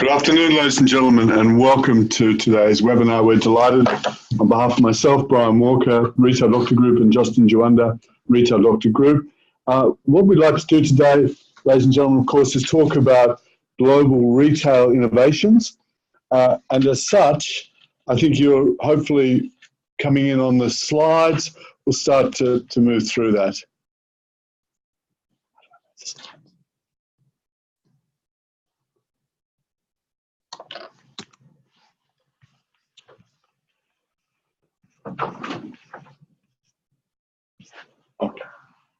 Good afternoon, ladies and gentlemen, and welcome to today's webinar. We're delighted, on behalf of myself, Brian Walker, Retail Doctor Group, and Justin Juanda, Retail Doctor Group. What we'd like to do today, ladies and gentlemen, of course, is talk about global retail innovations. And as such, I think you're hopefully coming in on the slides. We'll start to move through that. Okay.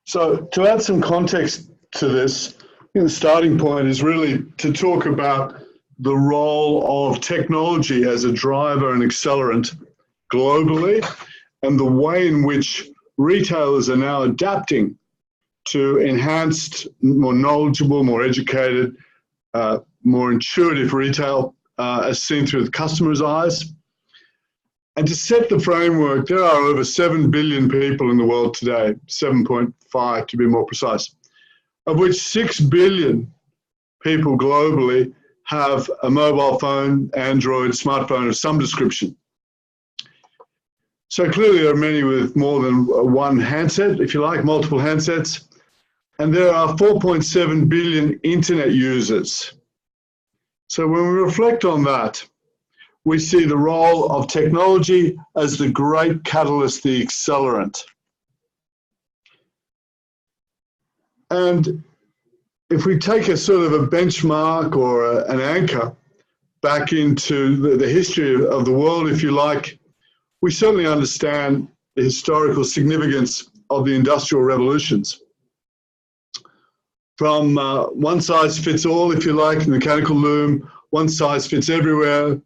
So to add some context to this, the starting point is really to talk about the role of technology as a driver and accelerant globally, and the way in which retailers are now adapting to enhanced, more knowledgeable, more educated, more intuitive retail as seen through the customer's eyes. And to set the framework, there are over 7 billion people in the world today, 7.5 to be more precise, of which 6 billion people globally have a mobile phone, Android, smartphone of some description. So clearly there are many with more than one handset, if you like, multiple handsets. And there are 4.7 billion internet users. So when we reflect on that, we see the role of technology as the great catalyst, the accelerant. And if we take a sort of a benchmark or an anchor back into the history of the world, if you like, we certainly understand the historical significance of the industrial revolutions. From one size fits all, if you like, the mechanical loom, one size fits everywhere,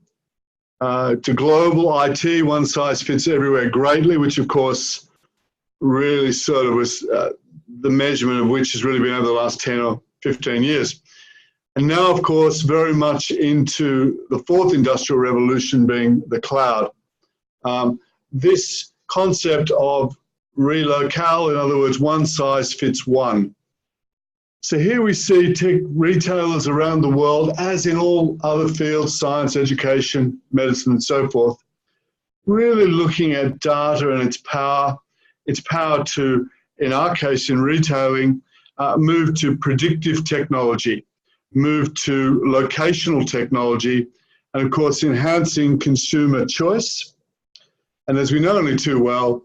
to global IT, one size fits everywhere greatly, which of course really sort of was the measurement of which has really been over the last 10 or 15 years. And now, of course, very much into the fourth industrial revolution being the cloud. This concept of relocale, in other words, one size fits one. So here we see tech retailers around the world, as in all other fields, science, education, medicine, and so forth, really looking at data and its power to, in our case, in retailing, move to predictive technology, move to locational technology, and of course, enhancing consumer choice. And as we know only too well,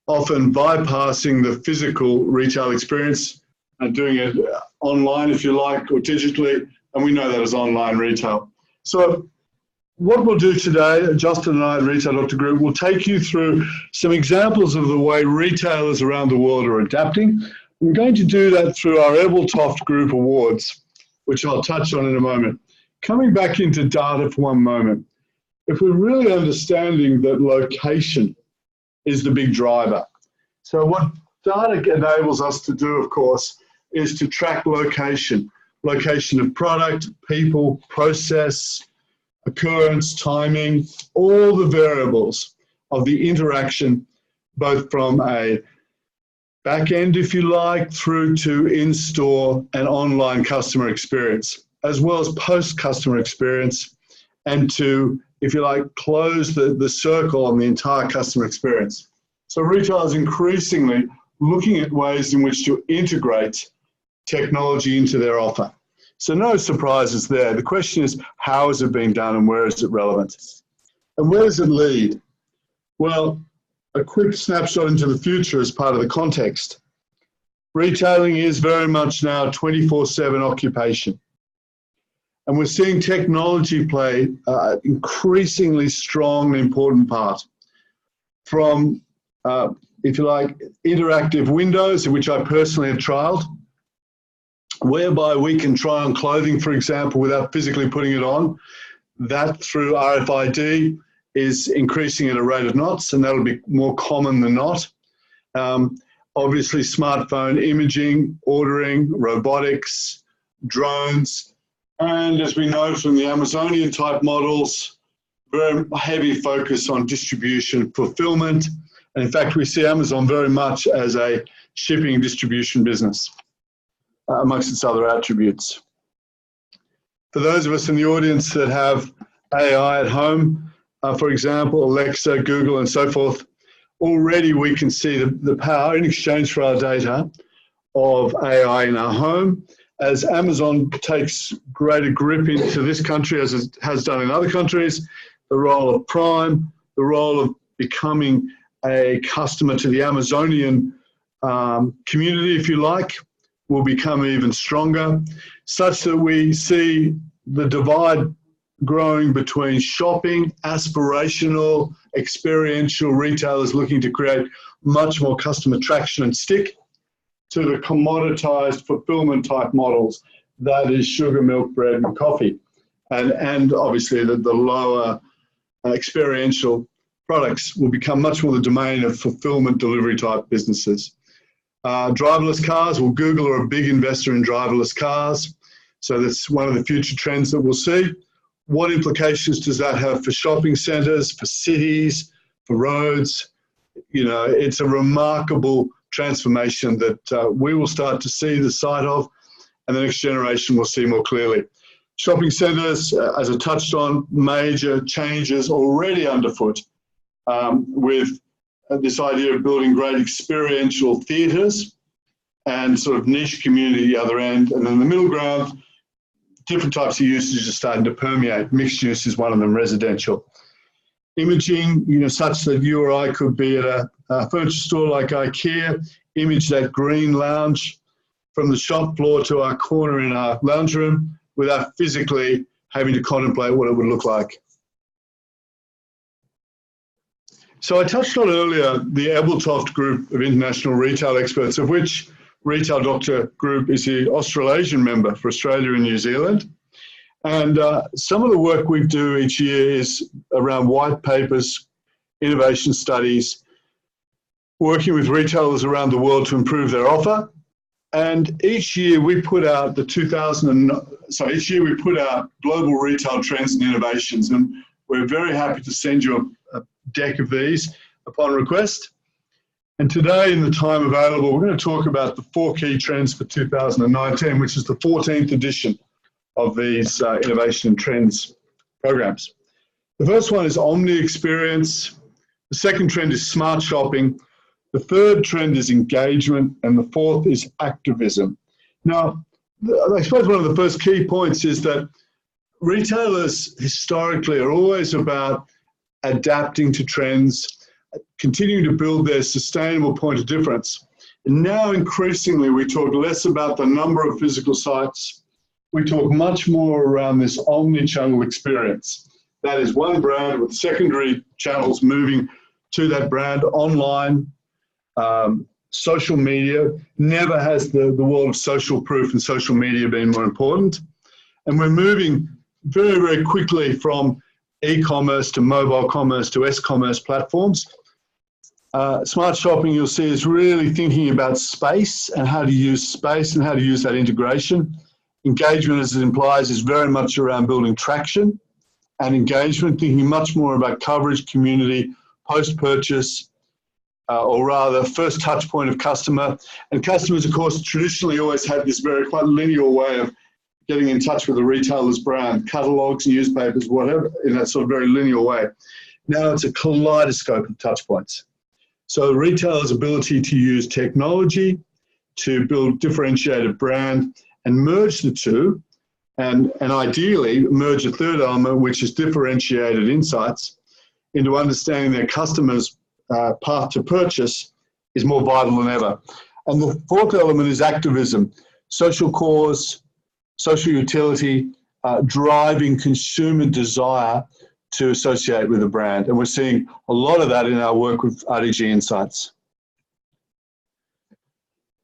often bypassing the physical retail experience and doing it online, if you like, or digitally, and we know that as online retail. So what we'll do today, Justin and I at Retail Doctor Group, will take you through some examples of the way retailers around the world are adapting. We're going to do that through our Ebeltoft Group awards, which I'll touch on in a moment. Coming back into data for one moment, if we're really understanding that location is the big driver. So what data enables us to do, of course, is to track location of product, people, process, occurrence, timing, all the variables of the interaction, both from a back end, if you like, through to in-store and online customer experience, as well as post-customer experience, and to, if you like, close the circle on the entire customer experience. So retailers increasingly looking at ways in which to integrate technology into their offer. So no surprises there. The question is, how is it being done and where is it relevant? And where does it lead? Well, a quick snapshot into the future as part of the context. Retailing is very much now 24/7 occupation. And we're seeing technology play an increasingly strong and important part. From, if you like, interactive windows, which I personally have trialed, whereby we can try on clothing, for example, without physically putting it on. That through RFID is increasing at a rate of knots, and that'll be more common than not. Obviously, smartphone imaging, ordering, robotics, drones, and as we know from the Amazonian type models, very heavy focus on distribution, fulfillment. And in fact, we see Amazon very much as a shipping and distribution business, amongst its other attributes. For those of us in the audience that have AI at home, for example, Alexa, Google, and so forth, already we can see the power in exchange for our data of AI in our home. As Amazon takes greater grip into this country, as it has done in other countries, the role of Prime, the role of becoming a customer to the Amazonian community, if you like, will become even stronger, such that we see the divide growing between shopping, aspirational, experiential retailers looking to create much more customer traction and stick, to the commoditized fulfillment type models, that is sugar, milk, bread, and coffee. And obviously the lower experiential products will become much more the domain of fulfillment delivery type businesses. Driverless cars, well, Google are a big investor in driverless cars. So that's one of the future trends that we'll see. What implications does that have for shopping centers, for cities, for roads? You know, it's a remarkable transformation that we will start to see the sight of, and the next generation will see more clearly. Shopping centers, as I touched on, major changes already underfoot with this idea of building great experiential theatres and sort of niche community at the other end. And then the middle ground, different types of uses are starting to permeate. Mixed use is one of them, residential. Imaging, you know, such that you or I could be at a furniture store like IKEA, image that green lounge from the shop floor to our corner in our lounge room without physically having to contemplate what it would look like. So I touched on earlier the Ebeltoft Group of international retail experts, of which Retail Doctor Group is the Australasian member for Australia and New Zealand. And some of the work we do each year is around white papers, innovation studies, working with retailers around the world to improve their offer. And each year we put out each year we put out global retail trends and innovations. And we're very happy to send you a deck of these upon request. And today, in the time available, we're going to talk about the 4 key trends for 2019, which is the 14th edition of these innovation and trends programs. The first one is Omni Experience. The second trend is smart shopping. The third trend is engagement. And the fourth is activism. Now, I suppose one of the first key points is that retailers historically are always about adapting to trends, continuing to build their sustainable point of difference. And now increasingly we talk less about the number of physical sites. We talk much more around this omni-channel experience. That is one brand with secondary channels moving to that brand online. Social media, never has the world of social proof and social media been more important. And we're moving very, very quickly from e-commerce to mobile commerce to s-commerce platforms. Smart shopping, you'll see, is really thinking about space and how to use space and how to use that integration. Engagement, as it implies, is very much around building traction and engagement, thinking much more about coverage, community, post-purchase, or rather first touch point of customer. And customers, of course, traditionally always had this very quite linear way of getting in touch with the retailer's brand, catalogs, newspapers, whatever, in that sort of very linear way. Now it's a kaleidoscope of touch points. So the retailer's ability to use technology to build differentiated brand and merge the two, and ideally merge a third element, which is differentiated insights, into understanding their customers' path to purchase, is more vital than ever. And the fourth element is activism, social cause, social utility, driving consumer desire to associate with a brand. And we're seeing a lot of that in our work with RDG Insights.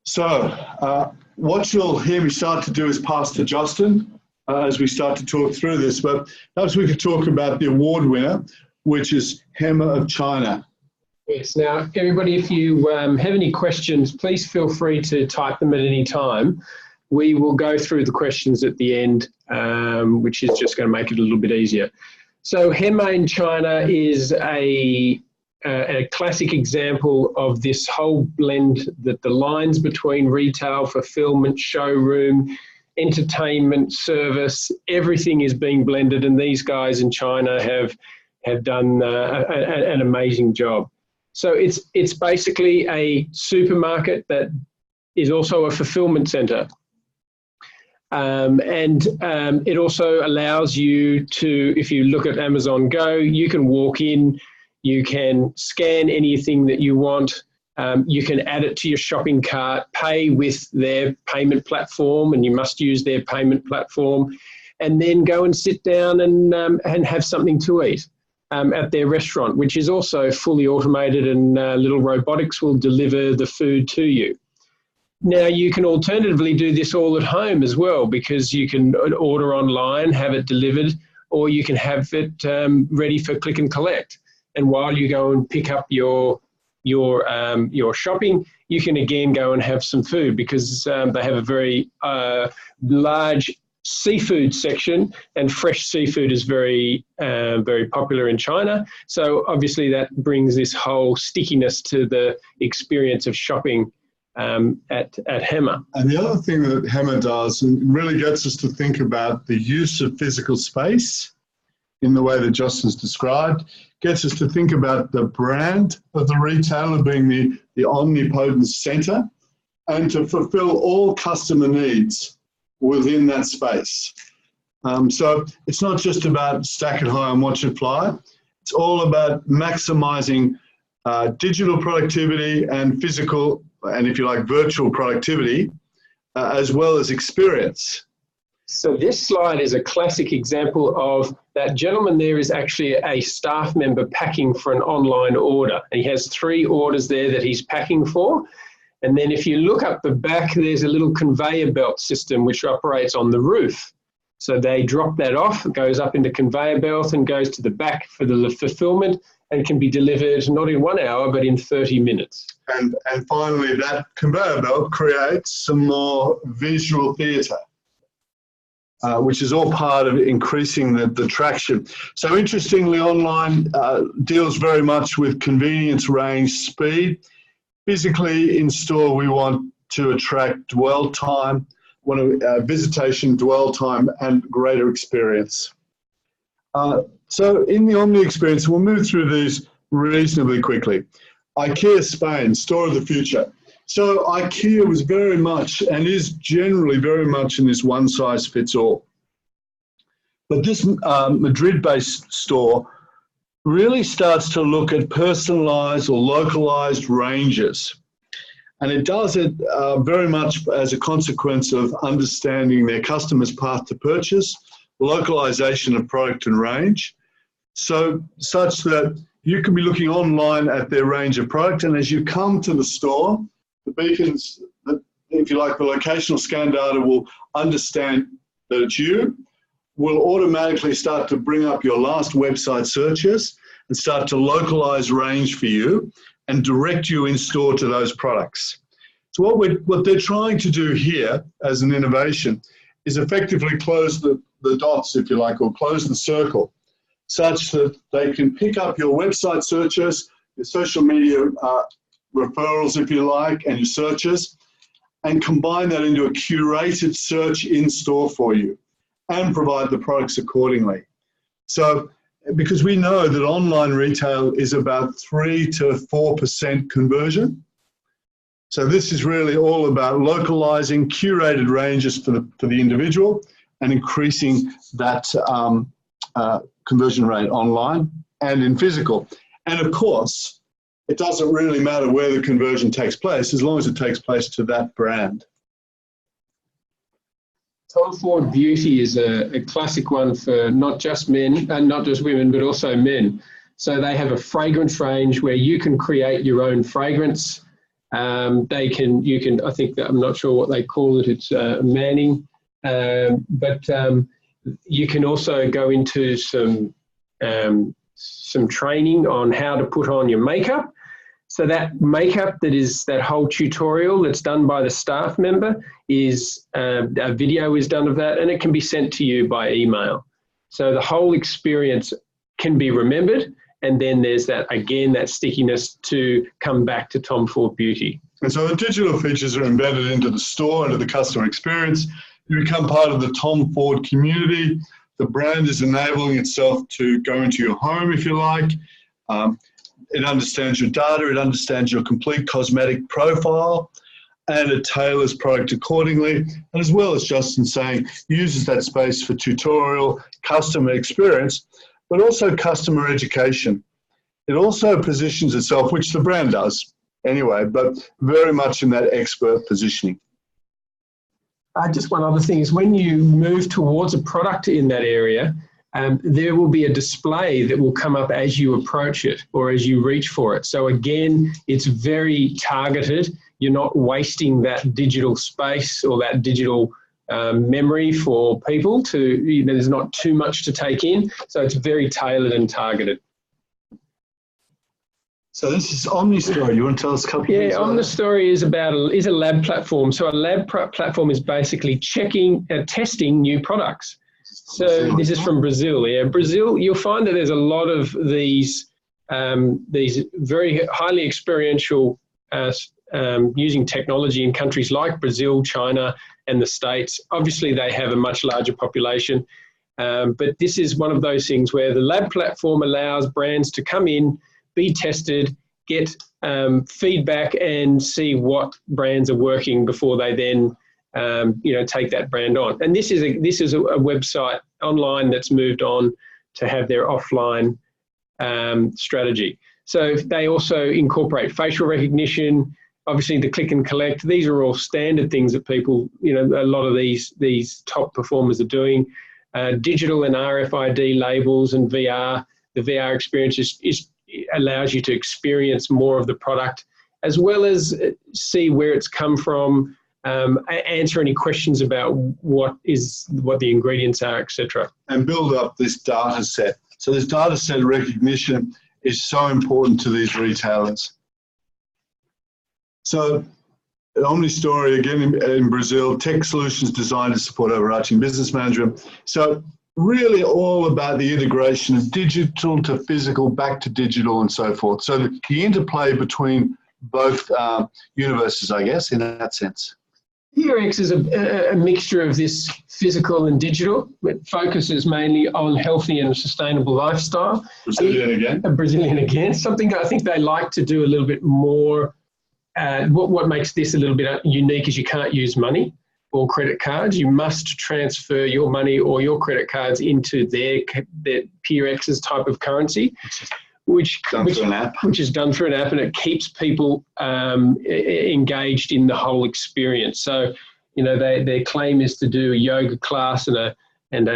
So what you'll hear me start to do is pass to Justin as we start to talk through this, but perhaps we could talk about the award winner, which is Hema of China. Yes, now everybody, if you have any questions, please feel free to type them at any time. We will go through the questions at the end, which is just going to make it a little bit easier. So Hema in China is a classic example of this whole blend, that the lines between retail, fulfillment, showroom, entertainment, service, everything is being blended, and these guys in China have done an amazing job. So it's basically a supermarket that is also a fulfillment center. It also allows you to, if you look at Amazon Go, you can walk in, you can scan anything that you want, you can add it to your shopping cart, pay with their payment platform, and you must use their payment platform, and then go and sit down and have something to eat at their restaurant, which is also fully automated, and little robotics will deliver the food to you. Now, you can alternatively do this all at home as well, because you can order online, have it delivered, or you can have it ready for click and collect. And while you go and pick up your shopping, you can again go and have some food, because they have a very large seafood section, and fresh seafood is very popular in China. So obviously that brings this whole stickiness to the experience of shopping at Hammer. And the other thing that Hammer does, and really gets us to think about the use of physical space in the way that Justin's described, gets us to think about the brand of the retailer being the omnipotent center, and to fulfill all customer needs within that space. So it's not just about stack it high and watch it fly. It's all about maximizing digital productivity and physical, and if you like, virtual productivity, as well as experience. So this slide is a classic example of that gentleman there is actually a staff member packing for an online order. And he has 3 orders there that he's packing for. And then if you look up the back, there's a little conveyor belt system which operates on the roof. So they drop that off, it goes up into conveyor belt and goes to the back for the fulfillment, and can be delivered not in 1 hour, but in 30 minutes. And finally, that conveyor belt creates some more visual theatre, which is all part of increasing the traction. So interestingly, online deals very much with convenience, range, speed. Physically, in store, we want to attract dwell time, visitation, dwell time, and greater experience. So in the Omni Experience, we'll move through these reasonably quickly. IKEA Spain, store of the future. So IKEA was very much, and is generally very much, in this one-size-fits-all. But this Madrid-based store really starts to look at personalized or localized ranges. And it does it very much as a consequence of understanding their customers' path to purchase, localization of product and range, such that you can be looking online at their range of product, and as you come to the store, the beacons, if you like, the locational scan data will understand that it's you, will automatically start to bring up your last website searches and start to localize range for you and direct you in store to those products. So what they're trying to do here as an innovation is effectively close the dots, if you like, or close the circle, such that they can pick up your website searches, your social media referrals, if you like, and your searches, and combine that into a curated search in store for you and provide the products accordingly. So, because we know that online retail is about 3 to 4% conversion. So this is really all about localizing curated ranges for the individual and increasing that conversion rate online and in physical. And of course, it doesn't really matter where the conversion takes place, as long as it takes place to that brand. Tom Ford Beauty is a classic one for not just men, and not just women, but also men. So they have a fragrance range where you can create your own fragrance. I think that, I'm not sure what they call it, it's manning. But you can also go into some training on how to put on your makeup. So that makeup, that whole tutorial that's done by the staff member, is a video is done of that, and it can be sent to you by email. So the whole experience can be remembered, and then there's that stickiness to come back to Tom Ford Beauty. And so the digital features are embedded into the store, into the customer experience, You become part of the Tom Ford community. The brand is enabling itself to go into your home, if you like. It understands your data, it understands your complete cosmetic profile, and it tailors product accordingly. And as well as Justin saying, uses that space for tutorial, customer experience, but also customer education. It also positions itself, which the brand does anyway, but very much in that expert positioning. Just one other thing is when you move towards a product in that area, there will be a display that will come up as you approach it or as you reach for it. So again, it's very targeted. You're not wasting that digital space or that digital memory for people to, there's not too much to take in. So it's very tailored and targeted. So this is OmniStory. You want to tell us a couple of things? Yeah, OmniStory is a lab platform. So a lab platform is basically testing new products. So this is from Brazil. Yeah, Brazil. You'll find that there's a lot of these very highly experiential using technology in countries like Brazil, China, and the States. Obviously, they have a much larger population, but this is one of those things where the lab platform allows brands to come in, be tested, get feedback, and see what brands are working before they then take that brand on. And this is a website online that's moved on to have their offline strategy. So they also incorporate facial recognition, obviously the click and collect. These are all standard things that people, a lot of these top performers are doing. Digital and RFID labels and VR. The VR experience allows you to experience more of the product, as well as see where it's come from, answer any questions about what the ingredients are, etc. And build up this data set. So this data set recognition is so important to these retailers. So at OmniStory, again in Brazil, tech solutions designed to support overarching business management. So really all about the integration of digital to physical, back to digital, and so forth. So the interplay between both universes, I guess, in that sense. PRX is a mixture of this physical and digital. It focuses mainly on healthy and sustainable lifestyle. Brazilian again. Something I think they like to do a little bit more. What makes this a little bit unique is you can't use money or credit cards. You must transfer your money or your credit cards into their PRX's type of currency, which is done through an app, and it keeps people engaged in the whole experience. So, their claim is to do a yoga class and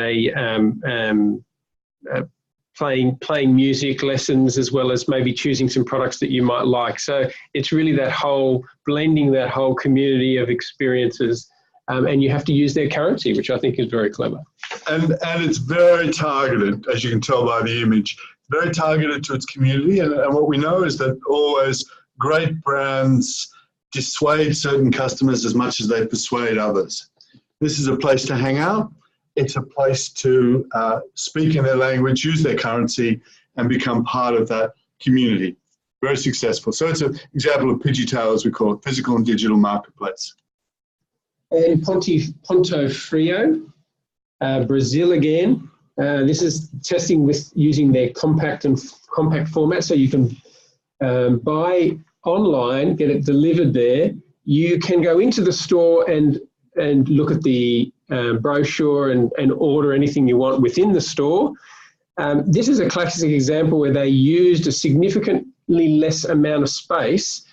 playing music lessons, as well as maybe choosing some products that you might like. So it's really that whole blending, that whole community of experiences, and you have to use their currency, which I think is very clever. And it's very targeted, as you can tell by the image. Very targeted to its community, and what we know is that always great brands dissuade certain customers as much as they persuade others. This is a place to hang out. It's a place to speak in their language, use their currency, and become part of that community. Very successful. So it's an example of Pidgeotale, as we call it, physical and digital marketplace. And Ponto Frio, Brazil again. This is testing with using their compact format, so you can buy online, get it delivered there. You can go into the store and look at the brochure and order anything you want within the store. This is a classic example where they used a significantly less amount of space.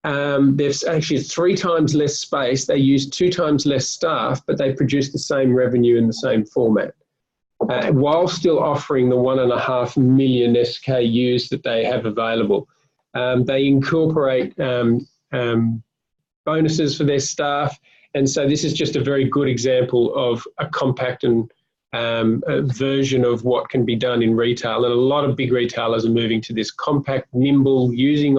There's actually 3 times less space. They used 2 times less staff, but they produced the same revenue in the same format, while still offering the 1.5 million SKUs that they have available. They incorporate bonuses for their staff, and so this is just a very good example of a compact and a version of what can be done in retail. And a lot of big retailers are moving to this compact, nimble, using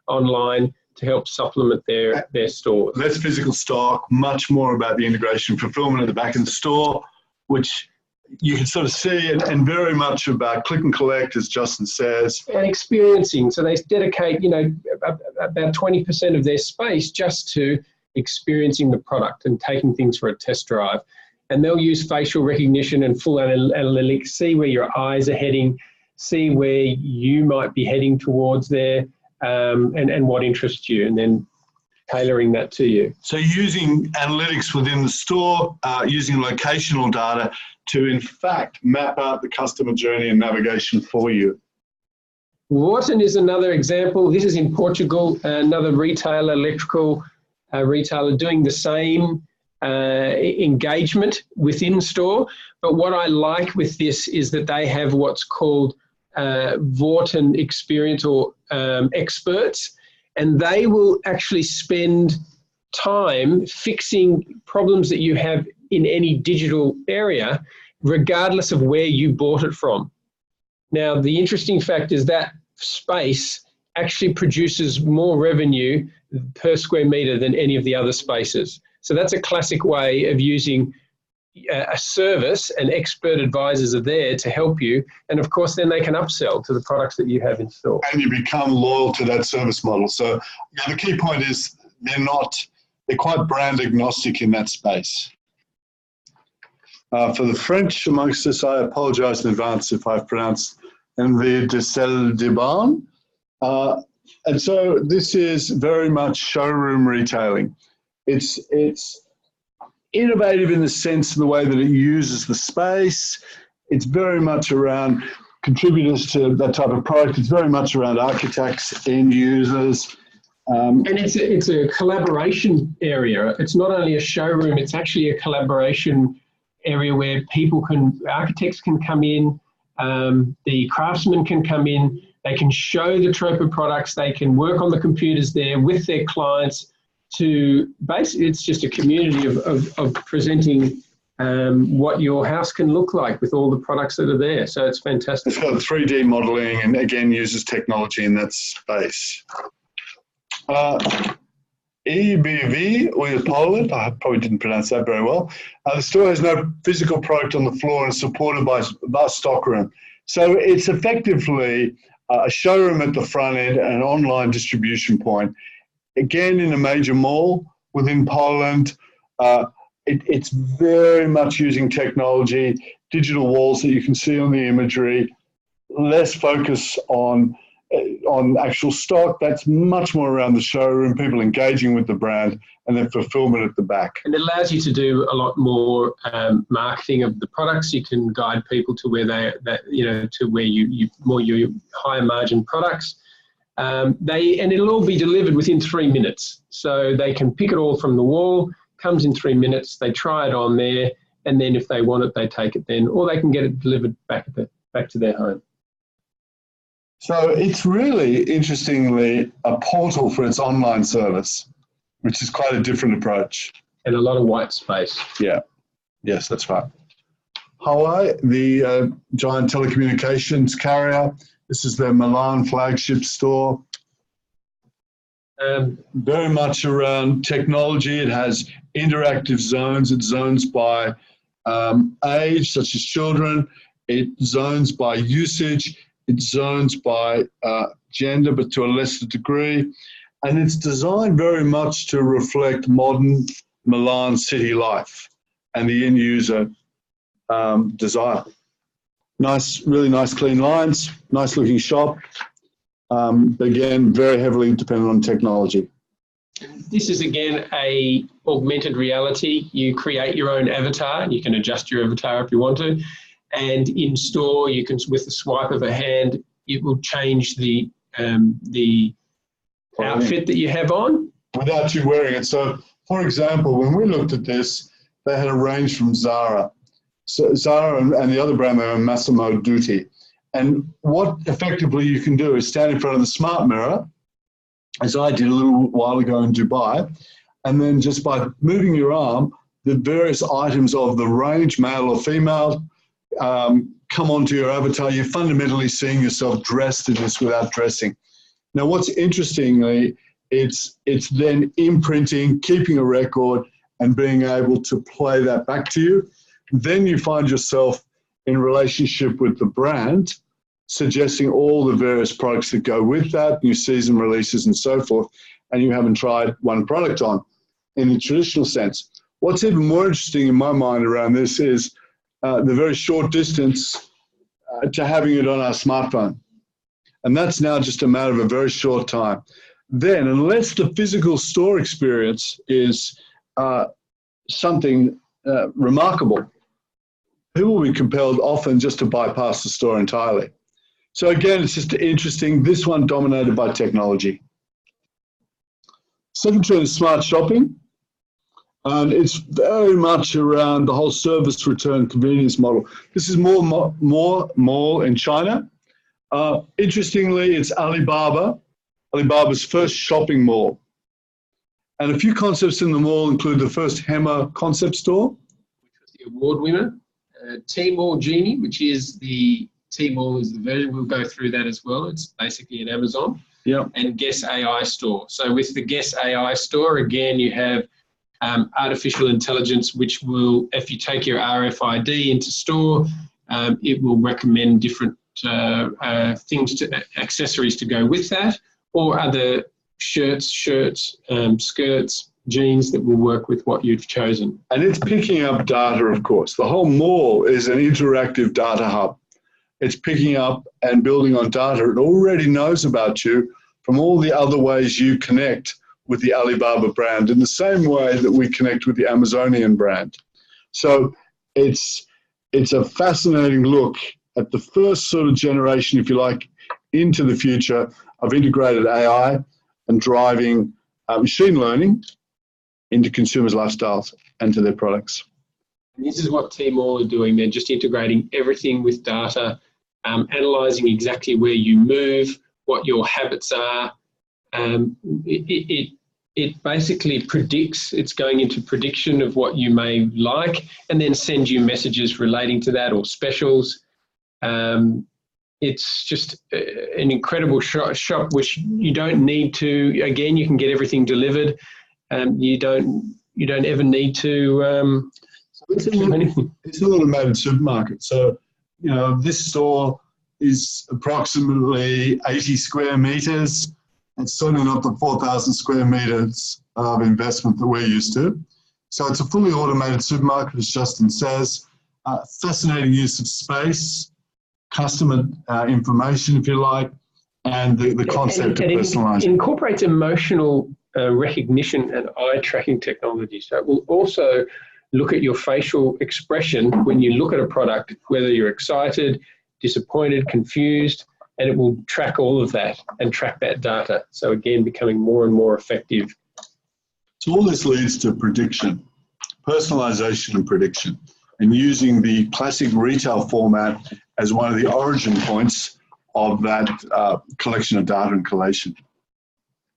online to help supplement their stores. Less physical stock, much more about the integration, fulfillment at the back of the store, which you can sort of see, and very much about click and collect, as Justin says. And experiencing. So they dedicate, about 20% of their space just to experiencing the product and taking things for a test drive. and they'll use facial recognition and full analytics, see where your eyes are heading, see where you might be heading towards there, and what interests you, and then tailoring that to you. So using analytics within the store, using locational data to in fact map out the customer journey and navigation for you. Voort is another example. This is in Portugal, another retailer, electrical retailer, doing the same engagement within store. But what I like with this is that they have what's called Voort Experience or experts, and they will actually spend time fixing problems that you have in any digital area, regardless of where you bought it from. Now, the interesting fact is that space actually produces more revenue per square meter than any of the other spaces. So that's a classic way of using a service, and expert advisors are there to help you. And of course, then they can upsell to the products that you have in store. And you become loyal to that service model. So the key point is they're quite brand agnostic in that space. For the French amongst us, I apologize in advance if I've pronounced Envie de Celle de Barn. And so this is very much showroom retailing. It's innovative in the sense of the way that it uses the space. It's very much around contributors to that type of product. It's very much around architects, end users. And it's a collaboration area. It's not only a showroom, it's actually a collaboration area where architects can come in, the craftsmen can come in, they can show the trope of products, they can work on the computers there with their clients to basically, it's just a community of presenting what your house can look like with all the products that are there. So it's fantastic. It's got 3D modeling and again uses technology in that space. EBV, or Poland, I probably didn't pronounce that very well. The store has no physical product on the floor and is supported by a vast stockroom. So it's effectively a showroom at the front end and an online distribution point. Again, in a major mall within Poland, it's very much using technology, digital walls that you can see on the imagery, less focus on actual stock. That's much more around the showroom, people engaging with the brand, and then fulfillment at the back. And it allows you to do a lot more marketing of the products. You can guide people to where to where you more your higher margin products. And it'll all be delivered within 3 minutes. So they can pick it all from the wall, comes in 3 minutes, they try it on there, and then if they want it, they take it then, or they can get it delivered back to their home. So it's really, interestingly, a portal for its online service, which is quite a different approach. And a lot of white space. Yeah. Yes, that's right. Huawei, the giant telecommunications carrier. This is their Milan flagship store. Very much around technology. It has interactive zones. It zones by age, such as children. It zones by usage. It zones by gender, but to a lesser degree. And it's designed very much to reflect modern Milan city life and the end user desire. Nice, really nice clean lines, nice looking shop. But again, very heavily dependent on technology. This is again a augmented reality. You create your own avatar. You can adjust your avatar if you want to. And in store, you can, with the swipe of a hand, it will change the outfit that you have on. Without you wearing it. So, for example, when we looked at this, they had a range from Zara. So Zara and the other brand, they were Massimo Dutti. And what effectively you can do is stand in front of the smart mirror, as I did a little while ago in Dubai, and then just by moving your arm, the various items of the range, male or female, come onto your avatar. You're fundamentally seeing yourself dressed in this without dressing. Now, what's interestingly, it's then imprinting, keeping a record, and being able to play that back to you. Then you find yourself in relationship with the brand, suggesting all the various products that go with that, new season releases and so forth, and you haven't tried one product on in the traditional sense. What's even more interesting in my mind around this is the very short distance to having it on our smartphone. And that's now just a matter of a very short time. Then, unless the physical store experience is something remarkable, people will be compelled often just to bypass the store entirely. So again, it's just interesting. This one dominated by technology. Second trend is smart shopping. And it's very much around the whole service return convenience model. This is more mall in China. Interestingly, it's Alibaba's first shopping mall. And a few concepts in the mall include the first Hema concept store, which was the award winner. Tmall Genie, which is Tmall is the version. We'll go through that as well. It's basically an Amazon. Yeah. And Guess AI store. So with the Guess AI store, again, you have artificial intelligence, which will, if you take your RFID into store, it will recommend different things, accessories to go with that, or other shirts, skirts, jeans that will work with what you've chosen. And it's picking up data, of course. The whole mall is an interactive data hub. It's picking up and building on data it already knows about you from all the other ways you connect with the Alibaba brand in the same way that we connect with the Amazonian brand. So it's a fascinating look at the first sort of generation, if you like, into the future of integrated AI and driving machine learning into consumers' lifestyles and to their products. And this is what Tmall are doing. They're just integrating everything with data, analysing exactly where you move, what your habits are. It basically predicts, it's going into prediction of what you may like, and then send you messages relating to that or specials. It's just an incredible shop which you don't need to, again, you can get everything delivered. You don't ever need to it's an automated supermarket. So, you know, this store is approximately 80 square meters. It's certainly not the 4,000 square meters of investment that we're used to. So it's a fully automated supermarket, as Justin says. Fascinating use of space, customer information, if you like, and the concept of personalizing. It incorporates emotional recognition and eye tracking technology. So it will also look at your facial expression when you look at a product, whether you're excited, disappointed, confused, and it will track all of that and track that data. So again, becoming more and more effective. So all this leads to prediction, personalization and prediction, and using the classic retail format as one of the origin points of that collection of data and collation.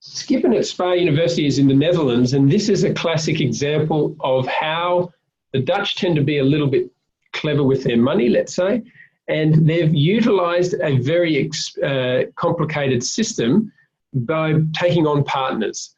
Skippen at Spa University is in the Netherlands, and this is a classic example of how the Dutch tend to be a little bit clever with their money, let's say, and they've utilised a very complicated system by taking on partners.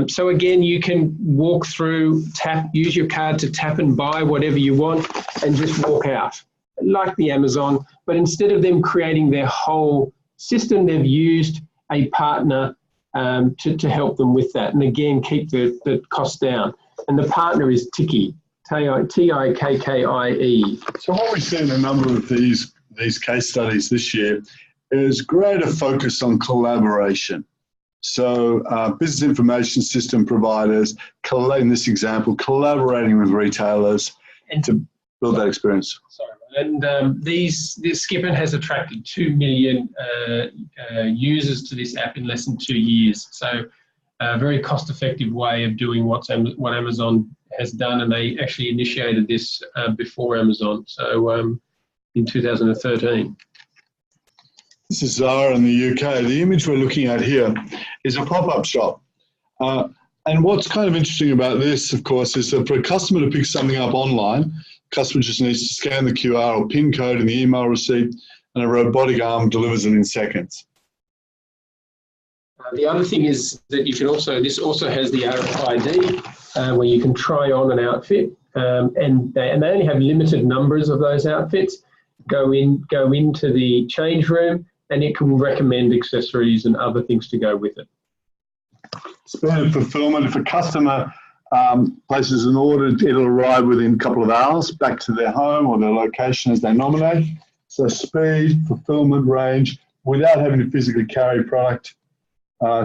So again, you can walk through, use your card to tap and buy whatever you want and just walk out, like the Amazon, but instead of them creating their whole system, they've used a partner to help them with that, and again keep the cost down. And the partner is Tikkie, Tikkie. So what we see in a number of these case studies this year is greater focus on collaboration. So business information system providers, in this example, collaborating with retailers and to build that experience. Sorry. And this Skippen has attracted 2 million users to this app in less than 2 years. So a very cost-effective way of doing what Amazon has done, and they actually initiated this before Amazon, so in 2013. This is Zara in the UK. The image we're looking at here is a pop-up shop. And what's kind of interesting about this, of course, is that for a customer to pick something up online, customer just needs to scan the QR or PIN code in the email receipt, and a robotic arm delivers it in seconds. The other thing is that you can this also has the RFID, where you can try on an outfit, and they only have limited numbers of those outfits. Go into the change room, and it can recommend accessories and other things to go with it. Speed of fulfillment. If a customer places an order, it'll arrive within a couple of hours back to their home or their location as they nominate. So speed, fulfillment, range, without having to physically carry product.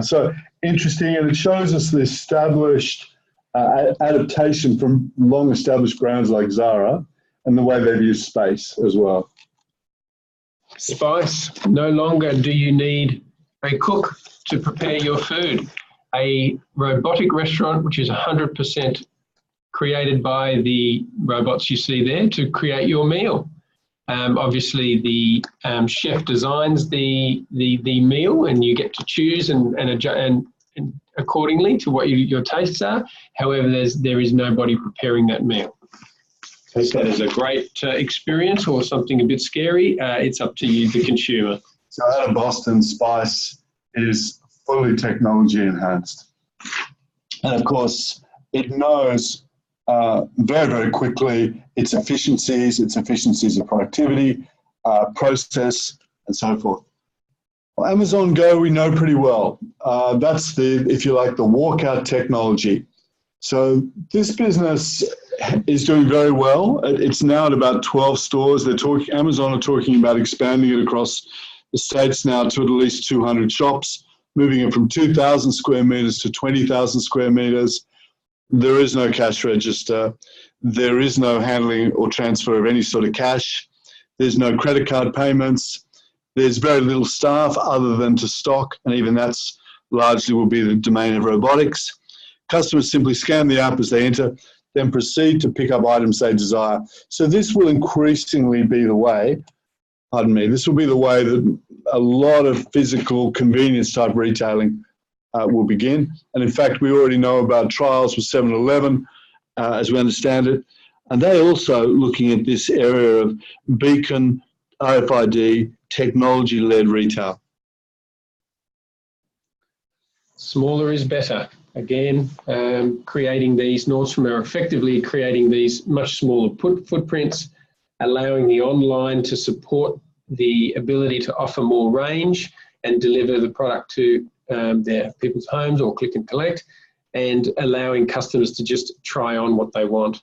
So interesting, and it shows us the established adaptation from long-established brands like Zara and the way they've used space as well. Spice. No longer do you need a cook to prepare your food. A robotic restaurant, which is 100% created by the robots you see there to create your meal. Obviously, the chef designs the meal, and you get to choose and accordingly to what your tastes are. However, there is nobody preparing that meal. Take that as a great experience or something a bit scary. It's up to you, the consumer. So out of Boston, Spice is fully technology enhanced. And of course, it knows very, very quickly its efficiencies of productivity, process, and so forth. Well, Amazon Go, we know pretty well. That's the, if you like, the Walkout Technology. So this business is doing very well. It's now at about 12 stores. Amazon are talking about expanding it across the States now to at least 200 shops, moving it from 2,000 square meters to 20,000 square meters. There is no cash register. There is no handling or transfer of any sort of cash. There's no credit card payments. There's very little staff other than to stock, and even that's largely will be the domain of robotics. Customers simply scan the app as they enter, then proceed to pick up items they desire. So this will increasingly be the way, this will be the way that a lot of physical convenience type retailing will begin. And in fact, we already know about trials with 7-Eleven, as we understand it. And they're also looking at this area of beacon, RFID, technology-led retail. Smaller is better. Again, creating these, Nordstrom are effectively creating these much smaller footprints, allowing the online to support the ability to offer more range and deliver the product to their people's homes or click and collect, and allowing customers to just try on what they want.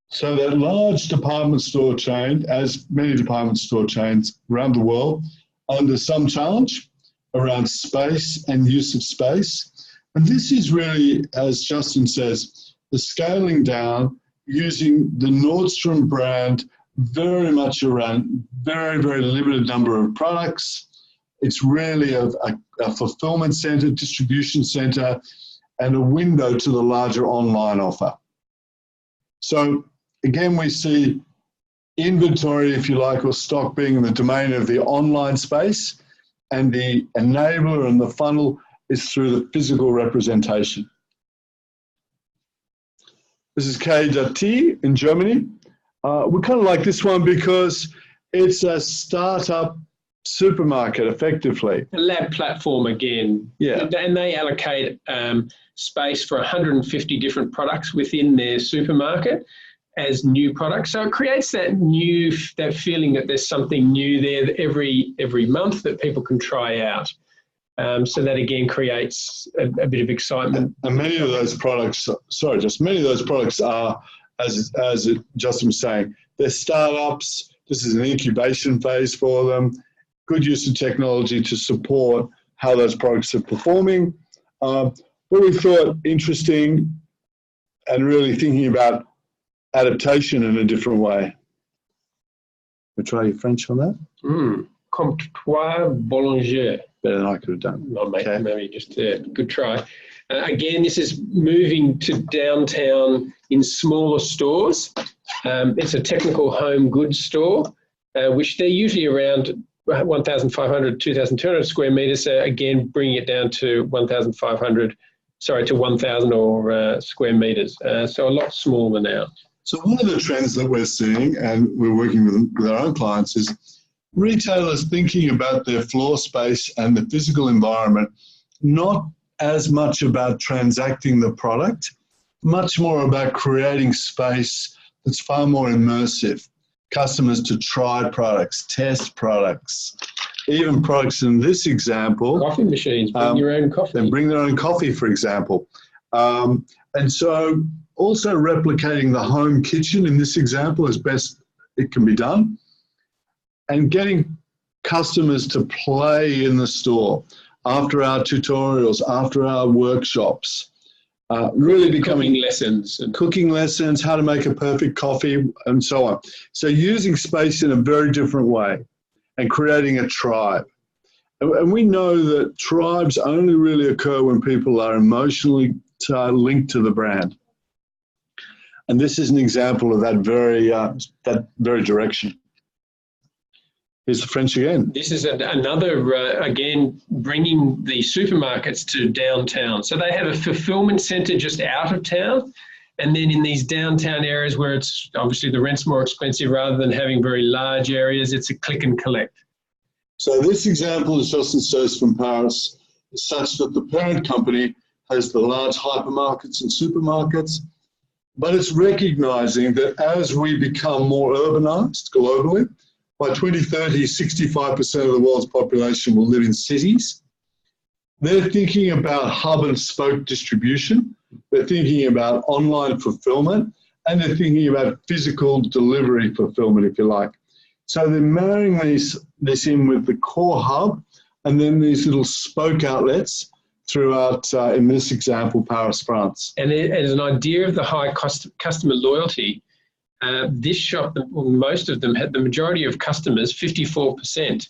So that large department store chain, as many department store chains around the world, under some challenge around space and use of space. And this is really, as Justin says, the scaling down using the Nordstrom brand very much around very, very limited number of products. It's really a fulfillment center, distribution center, and a window to the larger online offer. So again, we see inventory, if you like, or stock being in the domain of the online space, and the enabler and the funnel is through the physical representation. This is K.T in Germany. We kind of like this one because it's a startup supermarket, effectively. A lab platform again. Yeah. And they allocate space for 150 different products within their supermarket as new products. So it creates that feeling that there's something new there every month that people can try out. So that again creates a bit of excitement. And many of those products, many of those products are, as Justin was saying, they're startups. This is an incubation phase for them. Good use of technology to support how those products are performing. What we thought interesting and really thinking about adaptation in a different way. We'll try your French on that. Comptoir Boulanger. Better than I could have done. No, mate, okay. Maybe just good try. Again, this is moving to downtown in smaller stores. It's a technical home goods store, which they're usually around 1,500, 2,200 square meters. Again, bringing it down to 1,500, to 1,000 or square meters. So a lot smaller now. So one of the trends that we're seeing, and we're working with our own clients, is retailers thinking about their floor space and the physical environment, not as much about transacting the product, much more about creating space that's far more immersive. Customers to try products, test products, even products in this example. Coffee machines, bring your own coffee. Then bring their own coffee, for example. And so also replicating the home kitchen in this example as best it can be done, and getting customers to play in the store after our tutorials, after our workshops, really becoming cooking lessons, how to make a perfect coffee, and so on. So using space in a very different way and creating a tribe. And we know that tribes only really occur when people are emotionally linked to the brand. And this is an example of that very direction. Here's the French again. This is another, again, bringing the supermarkets to downtown. So they have a fulfillment centre just out of town. And then in these downtown areas where it's obviously the rent's more expensive, rather than having very large areas, it's a click and collect. So this example is just sourced from Paris, such that the parent company has the large hypermarkets and supermarkets, but it's recognizing that as we become more urbanized globally, by 2030, 65% of the world's population will live in cities. They're thinking about hub and spoke distribution. They're thinking about online fulfillment, and they're thinking about physical delivery fulfillment, if you like. So they're marrying this in with the core hub, and then these little spoke outlets throughout, in this example, Paris, France. And as an idea of the high customer loyalty, this shop, most of them, had the majority of customers, 54%,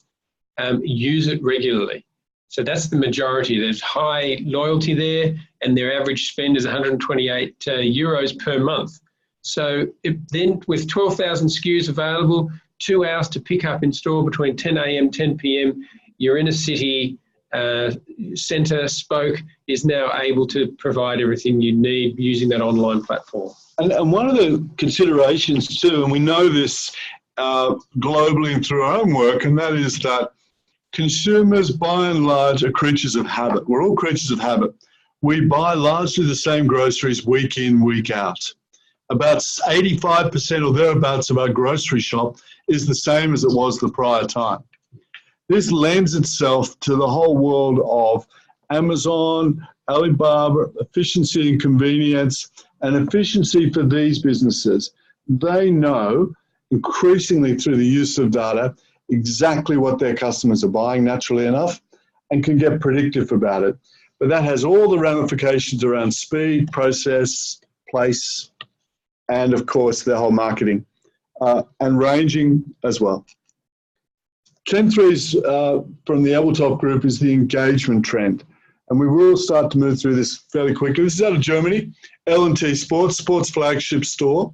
use it regularly. So that's the majority. There's high loyalty there, and their average spend is 128 euros per month. So then with 12,000 SKUs available, 2 hours to pick up in store between 10 a.m., 10 p.m., you're in a city, centre, spoke is now able to provide everything you need using that online platform. And one of the considerations too, and we know this globally and through our own work, and that is that consumers by and large are creatures of habit. We're all creatures of habit. We buy largely the same groceries week in, week out. About 85% or thereabouts of our grocery shop is the same as it was the prior time. This lends itself to the whole world of Amazon, Alibaba, efficiency and convenience, and efficiency for these businesses. They know, increasingly through the use of data, exactly what their customers are buying, naturally enough, and can get predictive about it. But that has all the ramifications around speed, process, place, and of course, their whole marketing and ranging as well. Trend 3 from the Ebeltoft Group is the engagement trend. And we will start to move through this fairly quickly. This is out of Germany, L&T Sports flagship store.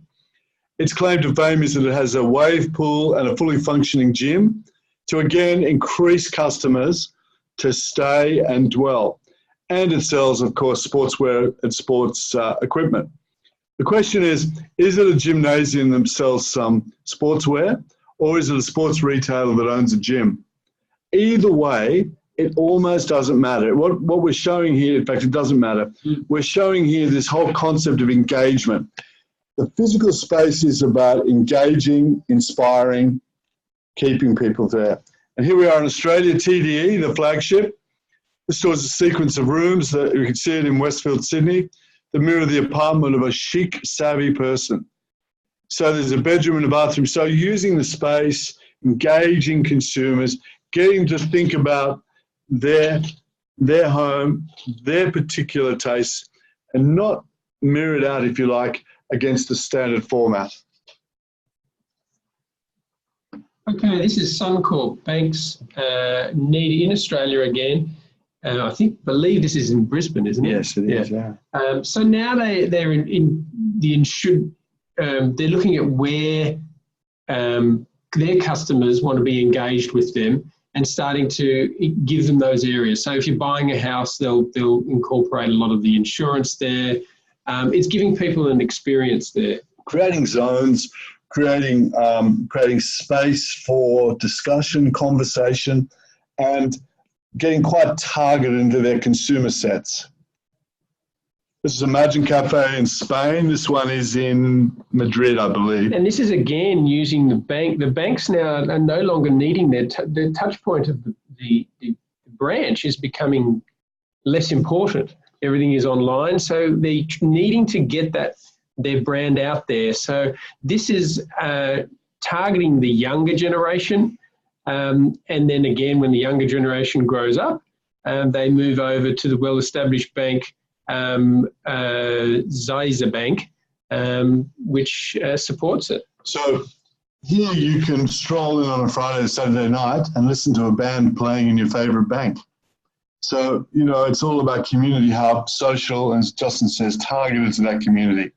Its claim to fame is that it has a wave pool and a fully functioning gym to, again, increase customers to stay and dwell. And it sells, of course, sportswear and sports equipment. The question is it a gymnasium that sells some sportswear, or is it a sports retailer that owns a gym? Either way, it almost doesn't matter. What we're showing here, in fact, it doesn't matter. We're showing here this whole concept of engagement. The physical space is about engaging, inspiring, keeping people there. And here we are in Australia, TDE, the flagship. This store's a sequence of rooms that you can see it in Westfield, Sydney, that mirror the apartment of a chic, savvy person. So there's a bedroom and a bathroom. So using the space, engaging consumers, getting to think about their home, their particular tastes, and not mirror it out, if you like, against the standard format. Okay, this is Suncorp Banks need in Australia again. I believe this is in Brisbane, isn't it? Yes, it is. Yeah. So now they're in the insured. They're looking at where their customers want to be engaged with them, and starting to give them those areas. So if you're buying a house, they'll incorporate a lot of the insurance there. It's giving people an experience there. Creating zones, creating space for discussion, conversation, and getting quite targeted into their consumer sets. This is Imagine Cafe in Spain. This one is in Madrid, I believe. And this is again using the bank. The banks now are no longer needing their touch point of the branch is becoming less important. everything is online. So they're needing to get their brand out there. So this is targeting the younger generation. And then again, when the younger generation grows up, they move over to the well-established bank, Ziza Bank, which supports it. So here you can stroll in on a Friday or Saturday night and listen to a band playing in your favorite bank. So, you know, it's all about community hub, social, and as Justin says, targeted to that community.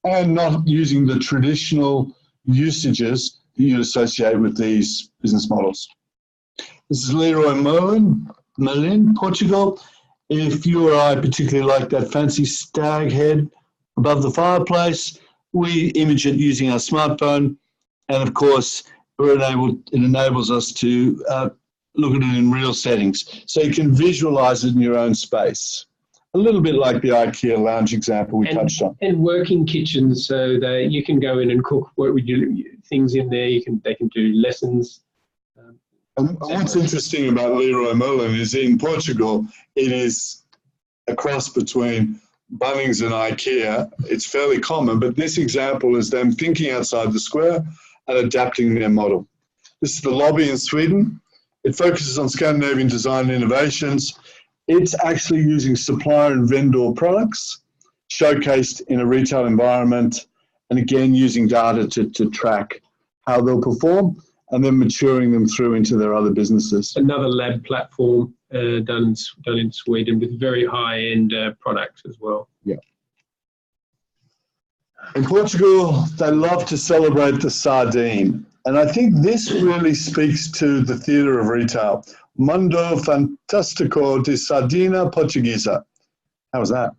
And not using the traditional usages that you'd associate with these business models. This is Leroy Merlin, Portugal. If you or I particularly like that fancy stag head above the fireplace, we image it using our smartphone. And of course, it enables us to look at it in real settings. So you can visualize it in your own space. A little bit like the IKEA lounge example we touched on. And working kitchens, so that you can go in and cook things in there. They can do lessons. And what's interesting about Leroy Merlin is in Portugal, it is a cross between Bunnings and IKEA. It's fairly common, but this example is them thinking outside the square and adapting their model. This is the lobby in Sweden. It focuses on Scandinavian design innovations. It's actually using supplier and vendor products showcased in a retail environment, and again, using data to track how they'll perform and then maturing them through into their other businesses. Another lab platform done in Sweden with very high-end products as well. Yeah. In Portugal, they love to celebrate the sardine. And I think this really speaks to the theatre of retail. Mundo Fantástico de Sardina Portuguesa. How was that?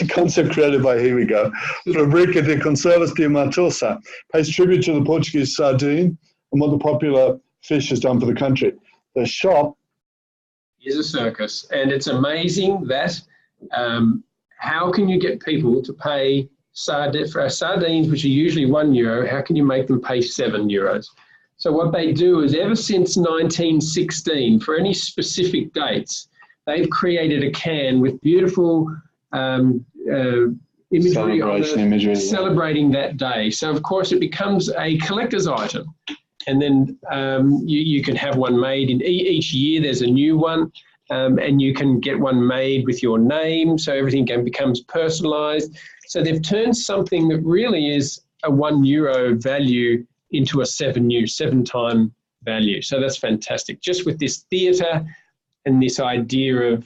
A concept created by, here we go, Fabrica de Conservas de Matosa, pays tribute to the Portuguese sardine and what the popular fish has done for the country. The shop is a circus, and it's amazing that how can you get people to pay for sardines, which are usually €1, how can you make them pay €7? So what they do is, ever since 1916, for any specific dates, they've created a can with beautiful imagery celebrating that day. So of course it becomes a collector's item, and then you can have one made in each year. There's a new one, and you can get one made with your name, so everything becomes personalized. So they've turned something that really is a €1 value into a 7-time value. So that's fantastic. Just with this theatre and this idea of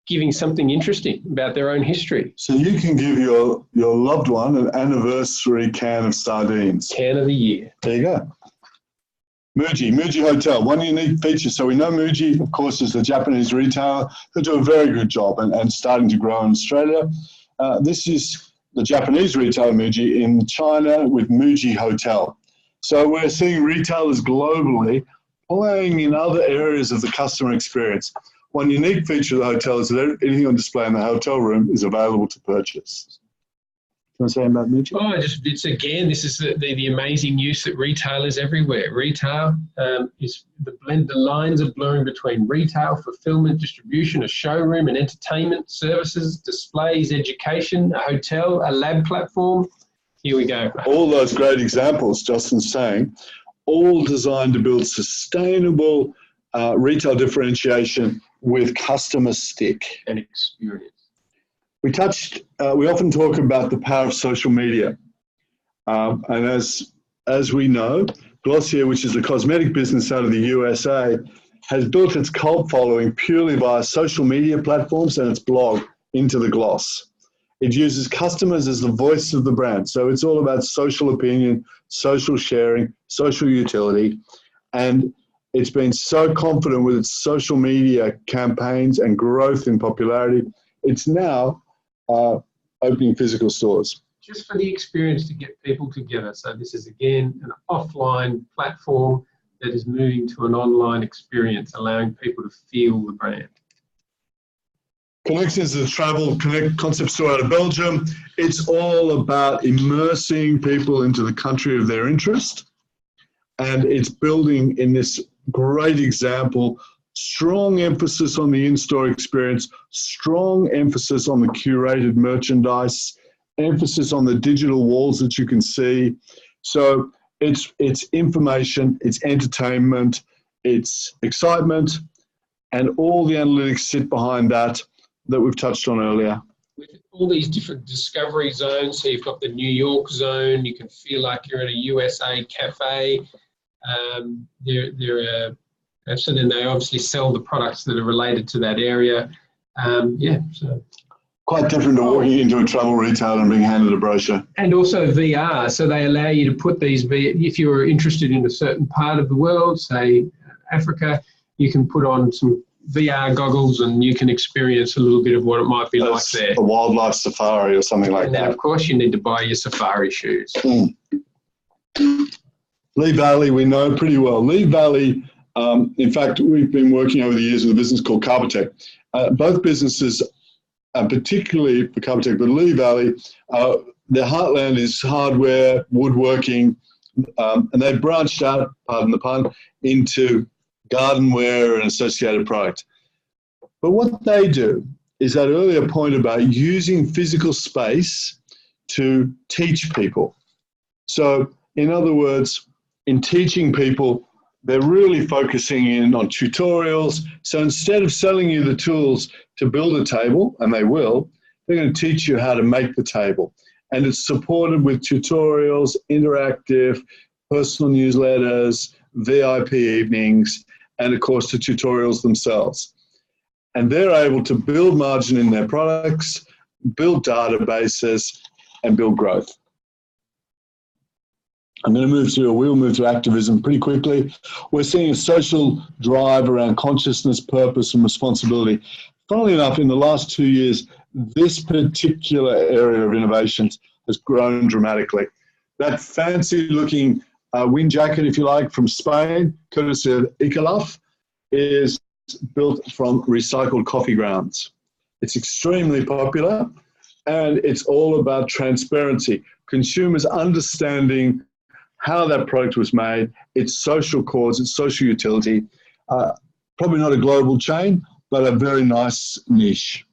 giving something interesting about their own history. So you can give your loved one an anniversary can of sardines. Can of the year. There you go. Muji Hotel, one unique feature. So we know Muji, of course, is the Japanese retailer who do a very good job and starting to grow in Australia. This is the Japanese retailer Muji in China with Muji Hotel. So we're seeing retailers globally playing in other areas of the customer experience. One unique feature of the hotel is that anything on display in the hotel room is available to purchase. Do you want to say about Muji? Oh, this is the amazing use that retail is everywhere. Retail is the lines are blurring between retail, fulfillment, distribution, a showroom, and entertainment, services, displays, education, a hotel, a lab platform. Here we go. All those great examples Justin's saying, all designed to build sustainable retail differentiation with customer stick and experience. We often talk about the power of social media. And as we know, Glossier, which is a cosmetic business out of the USA, has built its cult following purely via social media platforms and its blog, Into the Gloss. It uses customers as the voice of the brand. So it's all about social opinion, social sharing, social utility. And it's been so confident with its social media campaigns and growth in popularity, it's now opening physical stores. Just for the experience to get people together. So this is, again, an offline platform that is moving to an online experience, allowing people to feel the brand. Connections is a travel concept store out of Belgium. It's all about immersing people into the country of their interest. And it's building in this great example Strong emphasis on the in-store experience, strong emphasis on the curated merchandise, emphasis on the digital walls that you can see. So it's information, it's entertainment, it's excitement, and all the analytics sit behind that we've touched on earlier. With all these different discovery zones, so you've got the New York zone, you can feel like you're in a USA cafe. So then they obviously sell the products that are related to that area. So. Quite different to walking into a travel retailer and being handed a brochure. And also VR, so they allow you to put these, if you're interested in a certain part of the world, say Africa, you can put on some VR goggles and you can experience a little bit of what it might be like there. A wildlife safari or something like that. And then, of course, you need to buy your safari shoes. Lee Valley, we know pretty well. Lee Valley, in fact, we've been working over the years with a business called Carbotech. Both businesses, particularly for Carbotech, but Lee Valley, their heartland is hardware, woodworking, and they've branched out, pardon the pun, into gardenware and associated product. But what they do is that earlier point about using physical space to teach people. So in other words, in teaching people, they're really focusing in on tutorials. So instead of selling you the tools to build a table, and they will, they're going to teach you how to make the table. And it's supported with tutorials, interactive, personal newsletters, VIP evenings, and of course the tutorials themselves. And they're able to build margin in their products, build databases, and build growth. We'll move to activism pretty quickly. We're seeing a social drive around consciousness, purpose, and responsibility. Funnily enough, in the last 2 years, this particular area of innovations has grown dramatically. That fancy-looking wind jacket, if you like, from Spain, courtesy of Ebeltoft, is built from recycled coffee grounds. It's extremely popular, and it's all about transparency. Consumers understanding how that product was made, its social cause, its social utility. Probably not a global chain, but a very nice niche.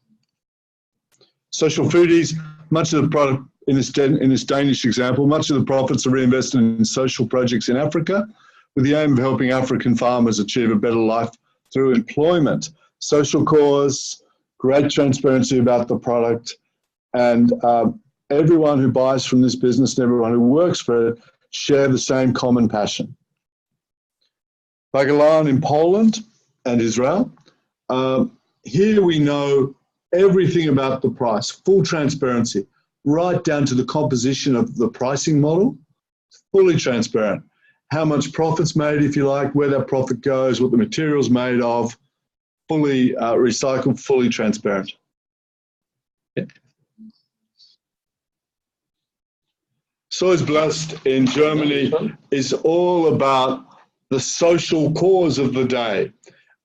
Social foodies, much of the product in this Danish example, much of the profits are reinvested in social projects in Africa with the aim of helping African farmers achieve a better life through employment. Social cause, great transparency about the product, and everyone who buys from this business and everyone who works for it share the same common passion. Bagelan in Poland and Israel. Here we know everything about the price, full transparency, right down to the composition of the pricing model, fully transparent. How much profit's made, if you like, where that profit goes, what the material's made of, fully recycled, fully transparent. Soisblast in Germany is all about the social cause of the day,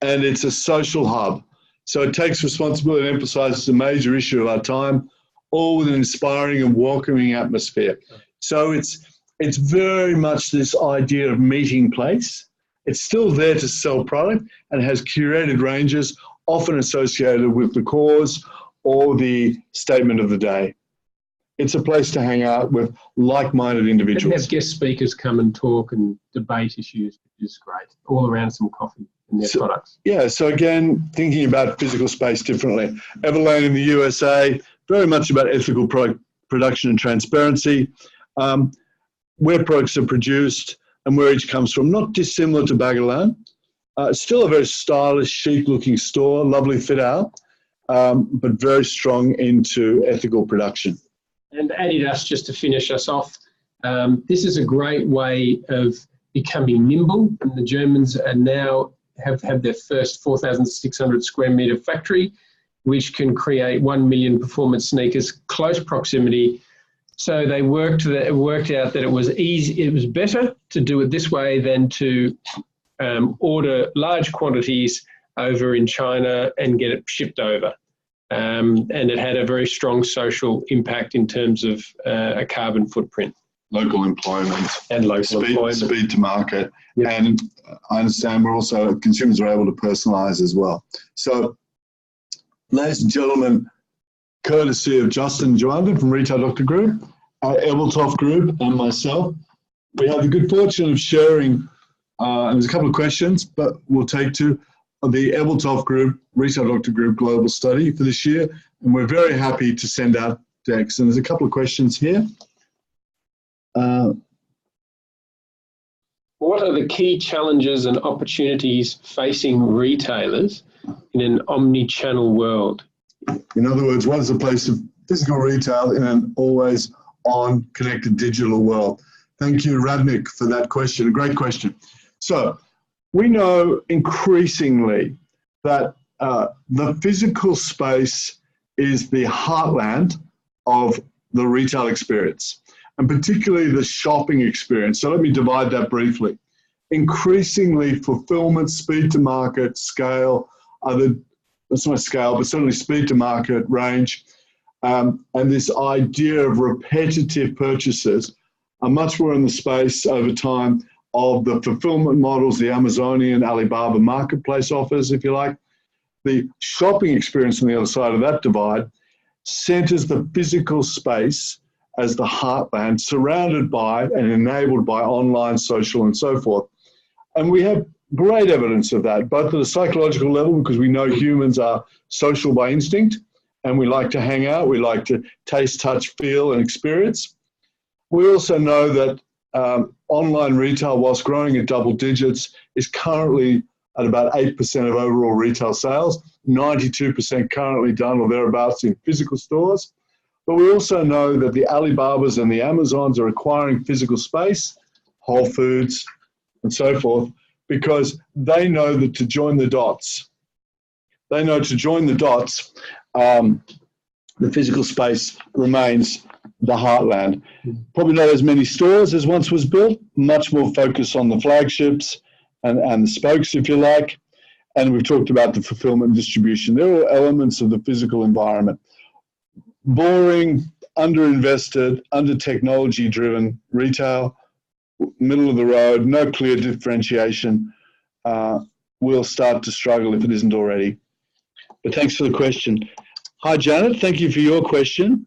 and it's a social hub. So it takes responsibility and emphasizes a major issue of our time, all with an inspiring and welcoming atmosphere. So it's very much this idea of meeting place. It's still there to sell product and has curated ranges, often associated with the cause or the statement of the day. It's a place to hang out with like-minded individuals. And have guest speakers come and talk and debate issues, which is great, all around some coffee and their products. Yeah, so again, thinking about physical space differently. Everlane in the USA, very much about ethical product production and transparency, where products are produced and where each comes from, not dissimilar to Bagelan. Still a very stylish, chic-looking store, lovely fit-out, but very strong into ethical production. And Adidas, just to finish us off, this is a great way of becoming nimble. And the Germans are now have their first 4,600 square metre factory, which can create 1 million performance sneakers, close proximity. So they worked out that it was easy. It was better to do it this way than to order large quantities over in China and get it shipped over. And it had a very strong social impact in terms of a carbon footprint. local employment, and local employment. Speed to market. Yep. And I understand consumers are able to personalize as well. So, ladies and gentlemen, courtesy of Justin and Joanna from Retail Group, Ebeltoft Group, and myself, we have the good fortune of sharing, and there's a couple of questions, but we'll take two, the Ebeltoft Group, Retail Group Global Study for this year, and we're very happy to send out decks. And there's a couple of questions here. What are the key challenges and opportunities facing retailers in an omni-channel world? In other words, what is the place of physical retail in an always-on connected digital world? Thank you, Radnik, for that question. A great question. So we know increasingly that the physical space is the heartland of the retail experience, and particularly the shopping experience. So let me divide that briefly. Increasingly, fulfillment, speed to market, scale, that's not scale, but certainly speed to market, range, and this idea of repetitive purchases are much more in the space over time of the fulfillment models, the Amazonian, Alibaba marketplace offers, if you like. The shopping experience on the other side of that divide centers the physical space as the heartland, surrounded by and enabled by online, social, and so forth. And we have great evidence of that, both at a psychological level, because we know humans are social by instinct, and we like to hang out, we like to taste, touch, feel, and experience. We also know that online retail, whilst growing at double digits, is currently at about 8% of overall retail sales, 92% currently done or thereabouts in physical stores. But we also know that the Alibabas and the Amazons are acquiring physical space, Whole Foods, and so forth, because they know that to join the dots, the physical space remains the heartland. Probably not as many stores as once was built, much more focus on the flagships and the spokes, if you like. And we've talked about the fulfillment and distribution. They're all elements of the physical environment. Boring, underinvested, under-technology-driven retail, middle of the road, no clear differentiation, will start to struggle if it isn't already. But thanks for the question. Hi, Janet. Thank you for your question.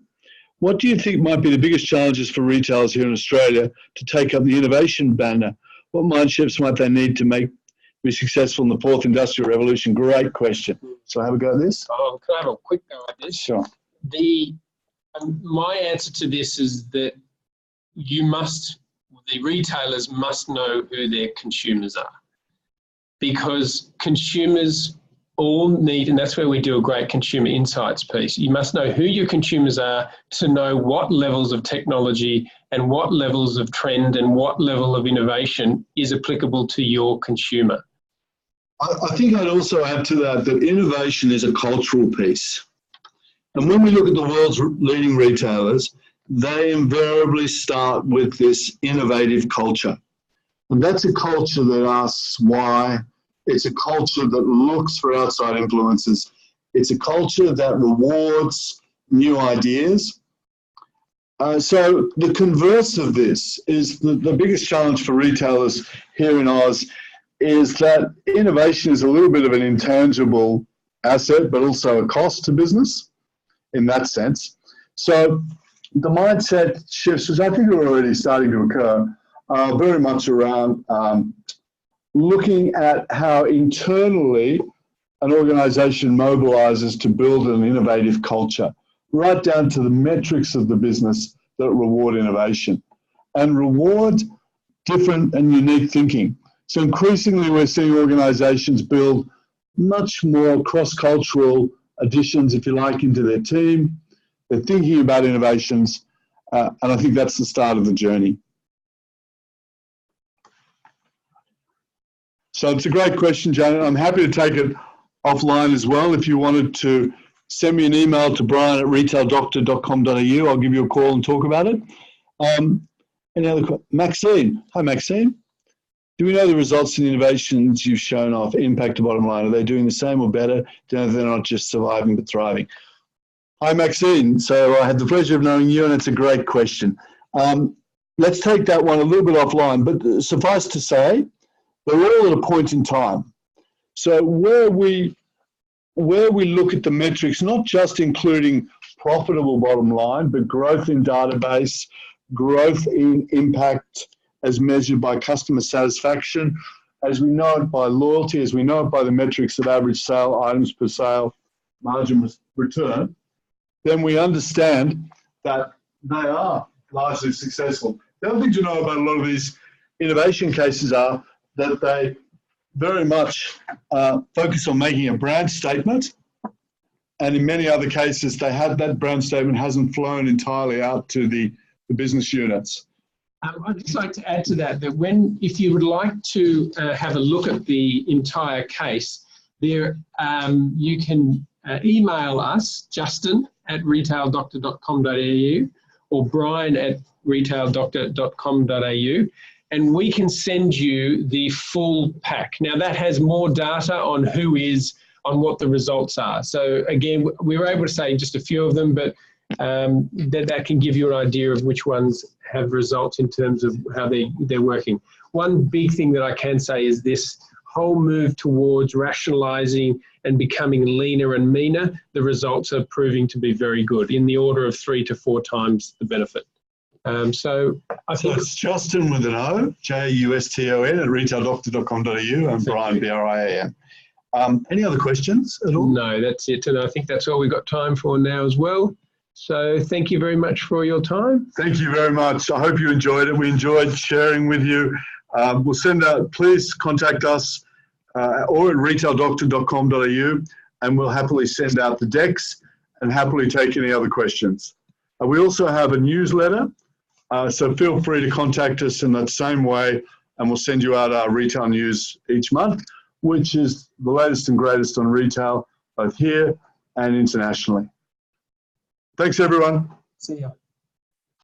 What do you think might be the biggest challenges for retailers here in Australia to take up the innovation banner? What mind shifts might they need to be successful in the fourth industrial revolution? Great question. So have a go at this. Oh, can I have a quick go at this? Sure. My answer to this is that the retailers must know who their consumers are, because consumers all need, and that's where we do a great consumer insights piece. You must know who your consumers are to know what levels of technology and what levels of trend and what level of innovation is applicable to your consumer. I think I'd also add to that innovation is a cultural piece. And when we look at the world's leading retailers, they invariably start with this innovative culture. And that's a culture that asks why. It's a culture that looks for outside influences. It's a culture that rewards new ideas. So the converse of this is the biggest challenge for retailers here in Oz is that innovation is a little bit of an intangible asset, but also a cost to business in that sense. So the mindset shifts, which I think are already starting to occur, are very much around looking at how internally an organization mobilizes to build an innovative culture, right down to the metrics of the business that reward innovation and reward different and unique thinking. So increasingly we're seeing organizations build much more cross-cultural additions, if you like, into their team. They're thinking about innovations, and I think that's the start of the journey. So it's a great question, Janet. I'm happy to take it offline as well. If you wanted to send me an email to brian@retaildoctor.com.au, I'll give you a call and talk about it. Any other questions? Maxine. Hi, Maxine. Do we know the results and innovations you've shown off impact the bottom line? Are they doing the same or better? Do you know they're not just surviving but thriving? Hi, Maxine. So I had the pleasure of knowing you, and it's a great question. let's take that one a little bit offline, but suffice to say, they're all at a point in time. So where we look at the metrics, not just including profitable bottom line, but growth in database, growth in impact as measured by customer satisfaction, as we know it by loyalty, as we know it by the metrics of average sale, items per sale, margin return, then we understand that they are largely successful. The other thing to know about a lot of these innovation cases are that they very much focus on making a brand statement, and in many other cases, that brand statement hasn't flown entirely out to the business units. I'd just like to add to that if you would like to have a look at the entire case, there you can email us, justin@retaildoctor.com.au or brian@retaildoctor.com.au, and we can send you the full pack. Now that has more data on on what the results are. So again, we were able to say just a few of them, but that can give you an idea of which ones have results in terms of how they're working. One big thing that I can say is this whole move towards rationalizing and becoming leaner and meaner, the results are proving to be very good, in the order of 3 to 4 times the benefit. So it's Justin with an O, Juston @retaildoctor.com.au, and Brian, BRIAN. Any other questions at all? No, that's it. And I think that's all we've got time for now as well. So thank you very much for your time. Thank you very much. I hope you enjoyed it. We enjoyed sharing with you. We'll send out, please contact us or at retaildoctor.com.au, and we'll happily send out the decks and happily take any other questions. We also have a newsletter, so feel free to contact us in that same way, and we'll send you out our retail news each month, which is the latest and greatest on retail, both here and internationally. Thanks, everyone. See ya.